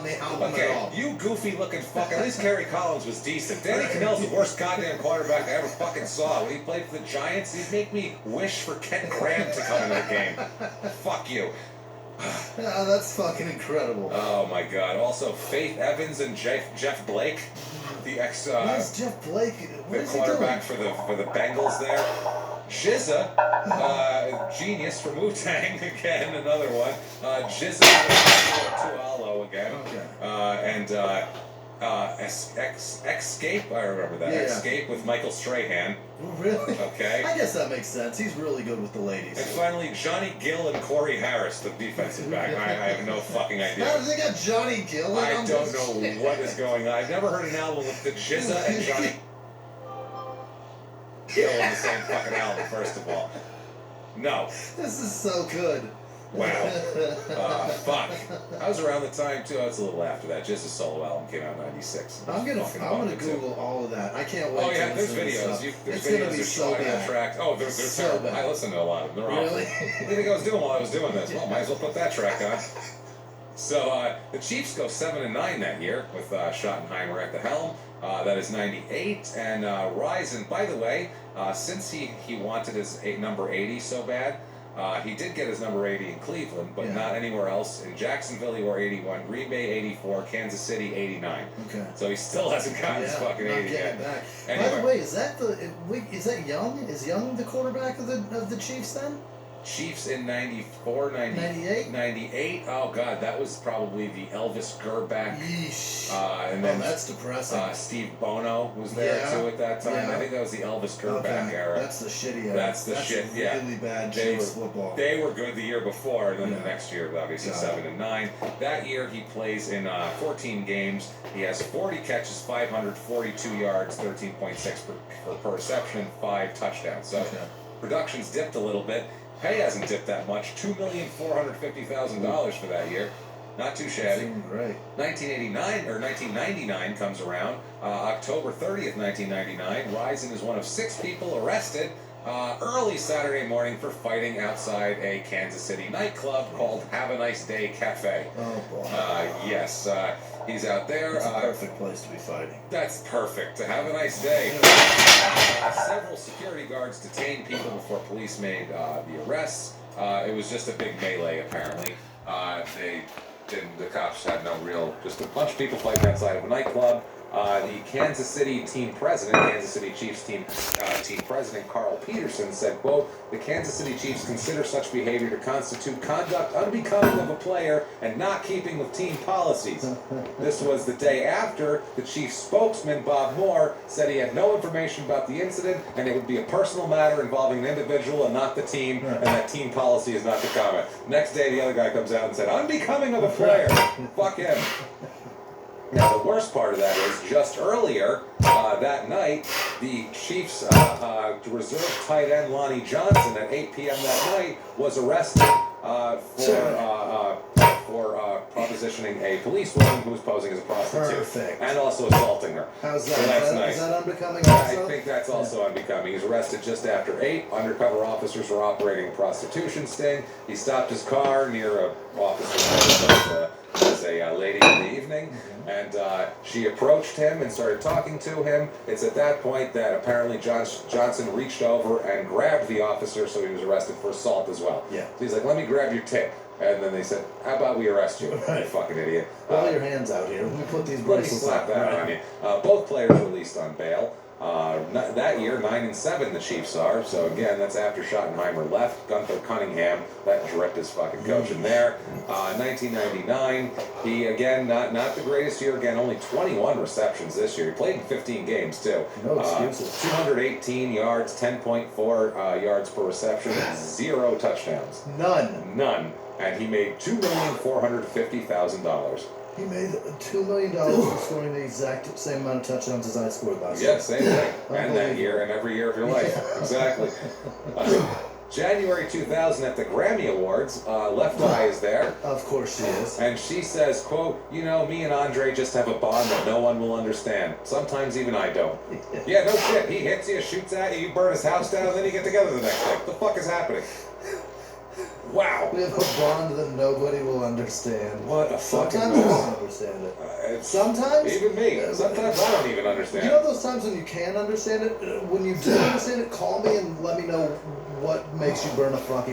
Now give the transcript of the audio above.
on the album at all. You goofy looking fuck. At least Kerry Collins was decent. Danny Cannell's the worst goddamn quarterback I ever fucking saw. When he played for the Giants, he'd make me wish for Ken Graham to come into the game. Fuck you. Yeah, that's fucking incredible. Oh my god. Also, Faith Evans and Jeff Blake, the ex Where's Jeff Blake? What the is quarterback for the Bengals there. Jizza, genius from Wu-Tang again, another one. Jizza Tualo again. Okay. Escape, I remember that. Yeah. Escape with Michael Strahan. Really? Okay. I guess that makes sense. He's really good with the ladies. And finally, Johnny Gill and Corey Harris, the defensive back. I have no fucking idea. How does they got Johnny Gill in I on don't this know shit? what is going on. I've never heard an album with the Jizza and Johnny Gill in the same fucking album, first of all. No. This is so good. Wow. Fuck. I was around the time, too. I was a little after that. Jizza's solo album came out in 96. I'm gonna Google all of that. I can't wait. Oh, yeah, to there's listen to this videos. stuff. There's It's videos gonna be of so showing bad. tracks. Oh, they're So terrible. bad. I listen to a lot of them. They're awful. Really? What do you think I was doing while I was doing this? Well, might as well put that track on. So the Chiefs go 7-9 that year with Schottenheimer at the helm. That is 98. And Rison, by the way, since he wanted his number 80 so bad, he did get his number 80 in Cleveland, but not anywhere else. In Jacksonville, he wore 81. Green Bay, 84. Kansas City, 89. Okay. So he still hasn't gotten his fucking 80 yet. Back. Anyway. By the way, is that Young? Is Young the quarterback of the Chiefs then? Chiefs in 94, 98? 98. Oh, God, that was probably the Elvis Gerback. Yeesh. And then that's depressing. Steve Bono was there, too, at that time. Yeah. I think that was the Elvis Gerback era. That's the shitty era. That's the shit, yeah. Really bad They Chiefs football. They were good the year before, and then the next year, obviously, 7-9. That year, he plays in 14 games. He has 40 catches, 542 yards, 13.6 per reception, 5 touchdowns. So production's dipped a little bit. Pay hasn't dipped that much. $2,450,000 for that year. Not too shabby. Great. 1999 comes around. October 30th, 1999. Rison is one of 6 people arrested early Saturday morning for fighting outside a Kansas City nightclub called Have a Nice Day Cafe. Oh, boy. Yes. He's out there. It's a perfect place to be fighting. That's perfect. Have a nice day. Several security guards detained people before police made the arrests. It was just a big melee, apparently. The cops had no real, just a bunch of people fighting outside of a nightclub. The Kansas City team president, Kansas City Chiefs team president Carl Peterson said, quote, "The Kansas City Chiefs consider such behavior to constitute conduct unbecoming of a player and not keeping with team policies." This was the day after the Chiefs spokesman, Bob Moore, said he had no information about the incident and it would be a personal matter involving an individual and not the team, and that team policy is not to comment. Next day, the other guy comes out and said, "Unbecoming of a player." Fuck him. Now, the worst part of that is, just earlier that night, the Chiefs' reserve tight end Lonnie Johnson at 8 p.m. that night was arrested for propositioning a policewoman who was posing as a prostitute. Perfect. And also assaulting her. How's that? So that's Is nice. that unbecoming I also? think that's also unbecoming. He's arrested just after 8. Undercover officers were operating a prostitution sting. He stopped his car near a officer as a lady in the evening, and she approached him and started talking to him. It's at that point that apparently Johnson reached over and grabbed the officer, so he was arrested for assault as well. Yeah. So he's like, "Let me grab your tip." And then they said, "How about we arrest you, you fucking idiot." Pull your hands out here. Let me put these Let me bracelets slap on. that on you. Both players released on bail. That year, 9-7 the Chiefs are. So again, that's after Schottenheimer left. Gunther Cunningham, that dripped his fucking coach in there. 1999, he again not the greatest year. Again, only 21 receptions this year. He played in 15 games too. No excuses. 218 yards, 10.4 yards per reception, 0 touchdowns. None. And he made $2,450,000. He made $2 million for scoring the exact same amount of touchdowns as I scored last year. Yeah, same thing. And that year and every year of your life. Exactly. January 2000 at the Grammy Awards, Left Eye is there. Of course she is. And she says, quote, "You know, me and Andre just have a bond that no one will understand. Sometimes even I don't." Yeah, no shit. He hits you, shoots at you, you burn his house down, and then you get together the next day. What the fuck is happening? Wow. We have a bond that nobody will understand. What a fucking Sometimes I mess. don't understand it. It's- Sometimes. Even me. Sometimes I don't even understand. You know those times when you can understand it? When you do understand it, call me and let me know what makes you burn a fucking